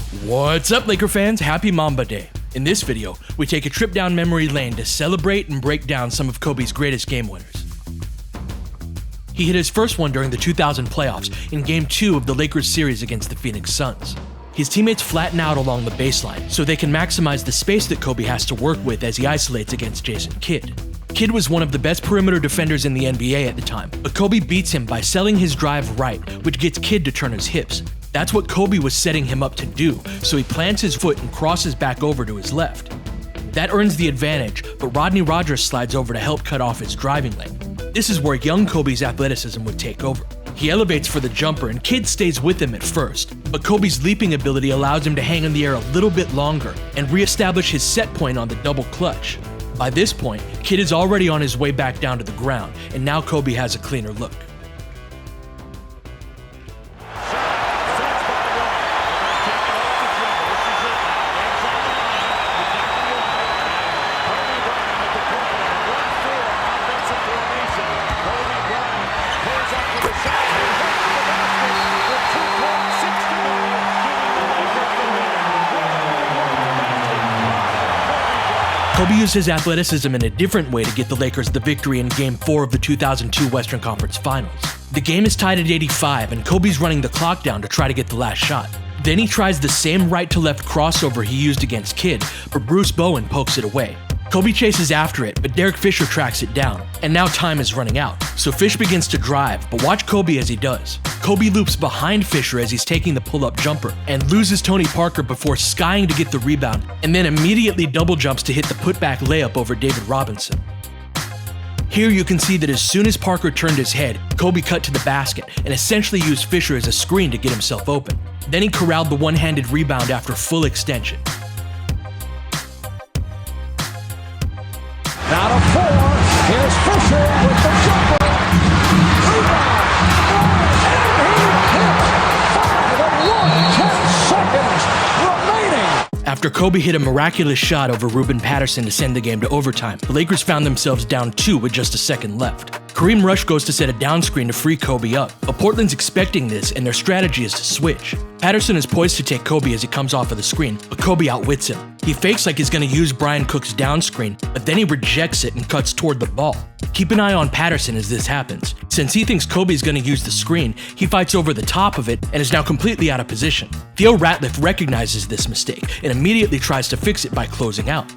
What's up, Laker fans? Happy Mamba Day. In this video, we take a trip down memory lane to celebrate and break down some of Kobe's greatest game winners. He hit his first one during the 2000 playoffs in Game 2 of the Lakers series against the Phoenix Suns. His teammates flatten out along the baseline so they can maximize the space that Kobe has to work with as he isolates against Jason Kidd. Kidd was one of the best perimeter defenders in the NBA at the time, but Kobe beats him by selling his drive right, which gets Kidd to turn his hips. That's what Kobe was setting him up to do, so he plants his foot and crosses back over to his left. That earns the advantage, but Rodney Rogers slides over to help cut off his driving lane. This is where young Kobe's athleticism would take over. He elevates for the jumper and Kidd stays with him at first, but Kobe's leaping ability allows him to hang in the air a little bit longer and reestablish his set point on the double clutch. By this point, Kidd is already on his way back down to the ground, and now Kobe has a cleaner look. Kobe used his athleticism in a different way to get the Lakers the victory in Game 4 of the 2002 Western Conference Finals. The game is tied at 85 and Kobe's running the clock down to try to get the last shot. Then he tries the same right-to-left crossover he used against Kidd, but Bruce Bowen pokes it away. Kobe chases after it, but Derek Fisher tracks it down, and now time is running out. So Fish begins to drive, but watch Kobe as he does. Kobe loops behind Fisher as he's taking the pull-up jumper, and loses Tony Parker before skying to get the rebound, and then immediately double jumps to hit the putback layup over David Robinson. Here you can see that as soon as Parker turned his head, Kobe cut to the basket, and essentially used Fisher as a screen to get himself open. Then he corralled the one-handed rebound after full extension. Now to 4, here's Fisher with the jumper, rebound, and he hit 5 and 10 seconds remaining. After Kobe hit a miraculous shot over Ruben Patterson to send the game to overtime, the Lakers found themselves down 2 with just a second left. Kareem Rush goes to set a down screen to free Kobe up, but Portland's expecting this and their strategy is to switch. Patterson is poised to take Kobe as he comes off of the screen, but Kobe outwits him. He fakes like he's going to use Brian Cook's down screen, but then he rejects it and cuts toward the ball. Keep an eye on Patterson as this happens. Since he thinks Kobe's going to use the screen, he fights over the top of it and is now completely out of position. Theo Ratliff recognizes this mistake and immediately tries to fix it by closing out.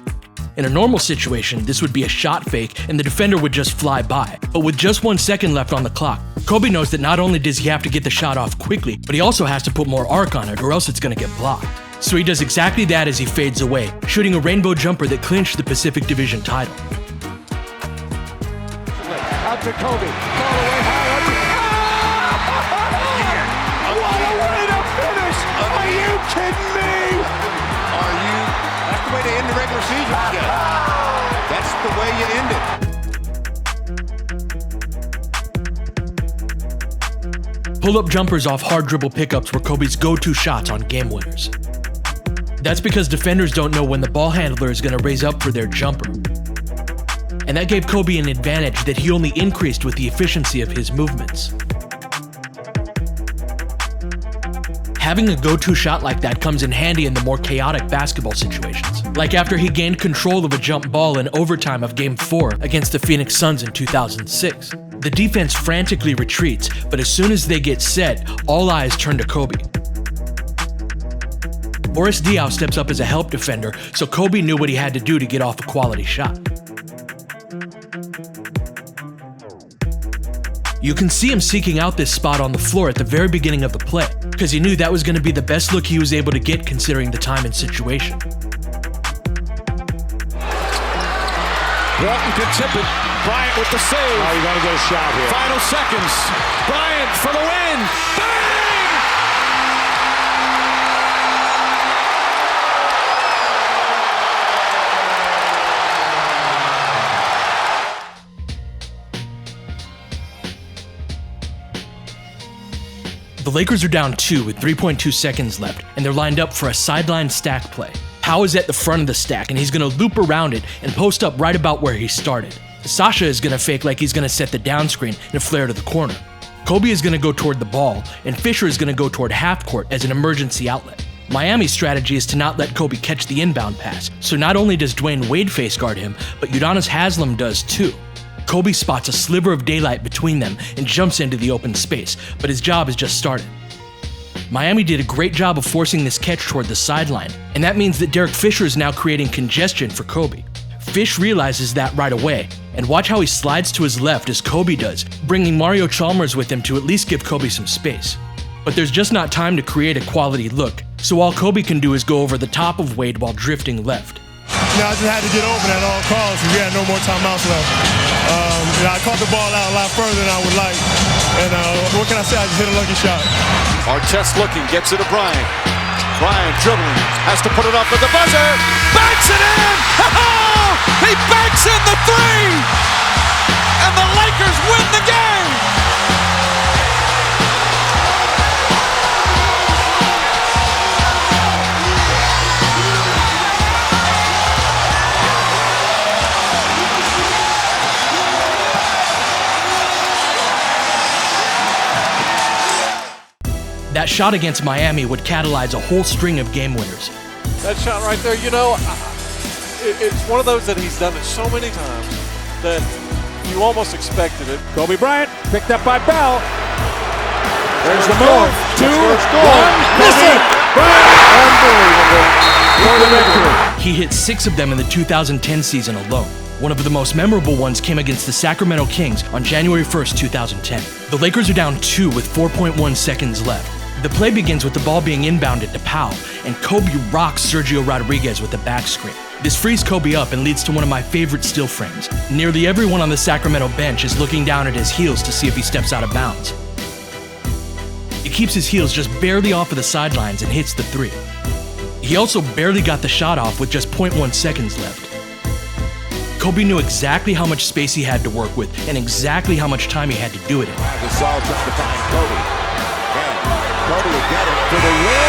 In a normal situation, this would be a shot fake and the defender would just fly by. But with just 1 second left on the clock, Kobe knows that not only does he have to get the shot off quickly, but he also has to put more arc on it or else it's going to get blocked. So he does exactly that as he fades away, shooting a rainbow jumper that clinched the Pacific Division title. Out to Kobe, ball away high. What a way to finish! Are you kidding me? That's the way to end the regular season. That's the way you end it. Pull-up jumpers off hard dribble pickups were Kobe's go-to shots on game winners. That's because defenders don't know when the ball handler is going to raise up for their jumper. And that gave Kobe an advantage that he only increased with the efficiency of his movements. Having a go-to shot like that comes in handy in the more chaotic basketball situations, like after he gained control of a jump ball in overtime of Game 4 against the Phoenix Suns in 2006. The defense frantically retreats, but as soon as they get set, all eyes turn to Kobe. Boris Diaw steps up as a help defender, so Kobe knew what he had to do to get off a quality shot. You can see him seeking out this spot on the floor at the very beginning of the play, because he knew that was going to be the best look he was able to get considering the time and situation. Walton can tip it. Bryant with the save. Oh, you got to get a shot here. Final seconds. Bryant for the win. Bang! The Lakers are down 2 with 3.2 seconds left, and they're lined up for a sideline stack play. Pau is at the front of the stack, and he's going to loop around it and post up right about where he started. Sasha is going to fake like he's going to set the down screen and flare to the corner. Kobe is going to go toward the ball, and Fisher is going to go toward half court as an emergency outlet. Miami's strategy is to not let Kobe catch the inbound pass, so not only does Dwayne Wade face guard him, but Udonis Haslem does too. Kobe spots a sliver of daylight between them and jumps into the open space, but his job has just started. Miami did a great job of forcing this catch toward the sideline, and that means that Derek Fisher is now creating congestion for Kobe. Fish realizes that right away, and watch how he slides to his left as Kobe does, bringing Mario Chalmers with him to at least give Kobe some space. But there's just not time to create a quality look, so all Kobe can do is go over the top of Wade while drifting left. I just had to get open at all costs because we had no more timeouts left. I caught the ball out a lot further than I would like, and what can I say? I just hit a lucky shot. Artest looking, gets it to Bryant. Bryant dribbling, has to put it up at the buzzer. Banks it in! He banks in the three! And the Lakers win the game! That shot against Miami would catalyze a whole string of game winners. That shot right there, you know, it's one of those that he's done it so many times that you almost expected it. Kobe Bryant picked up by Bell. There's the move. 2, 1, missing. Unbelievable. For the victory. He hit 6 of them in the 2010 season alone. One of the most memorable ones came against the Sacramento Kings on January 1st, 2010. The Lakers are down 2 with 4.1 seconds left. The play begins with the ball being inbounded to Powell, and Kobe rocks Sergio Rodriguez with a back screen. This frees Kobe up and leads to one of my favorite still frames. Nearly everyone on the Sacramento bench is looking down at his heels to see if he steps out of bounds. He keeps his heels just barely off of the sidelines and hits the 3. He also barely got the shot off with just 0.1 seconds left. Kobe knew exactly how much space he had to work with and exactly how much time he had to do it in. Gasol trying to find Kobe. And Kobe will get it for the win.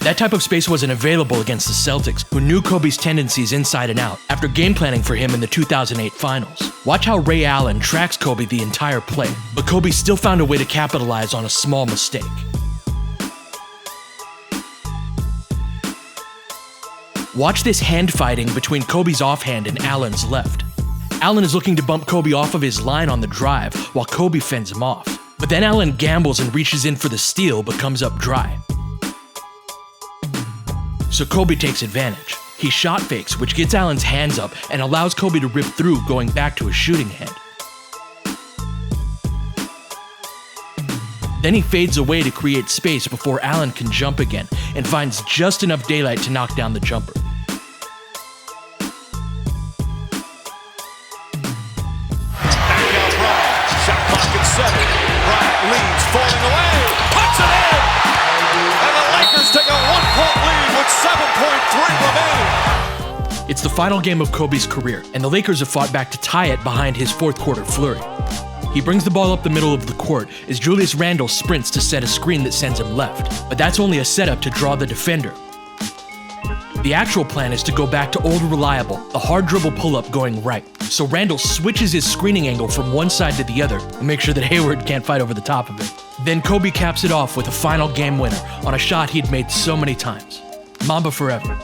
That type of space wasn't available against the Celtics, who knew Kobe's tendencies inside and out after game planning for him in the 2008 finals. Watch how Ray Allen tracks Kobe the entire play, but Kobe still found a way to capitalize on a small mistake. Watch this hand fighting between Kobe's offhand and Allen's left. Allen is looking to bump Kobe off of his line on the drive, while Kobe fends him off. But then Allen gambles and reaches in for the steal, but comes up dry. So Kobe takes advantage. He shot fakes, which gets Allen's hands up and allows Kobe to rip through, going back to his shooting hand. Then he fades away to create space before Allen can jump again, and finds just enough daylight to knock down the jumper. Shot clock at 7. Bryant leads, falling away, puts it in! And the Lakers take a 1-point lead with 7.3 remaining. It's the final game of Kobe's career, and the Lakers have fought back to tie it behind his fourth quarter flurry. He brings the ball up the middle of the court as Julius Randle sprints to set a screen that sends him left, but that's only a setup to draw the defender. The actual plan is to go back to old reliable, the hard dribble pull-up going right. So Randle switches his screening angle from one side to the other to make sure that Hayward can't fight over the top of it. Then Kobe caps it off with a final game winner on a shot he'd made so many times. Mamba forever.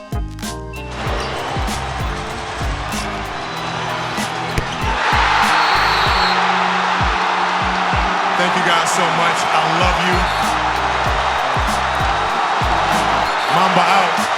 Thank you guys so much. I love you. Mamba out.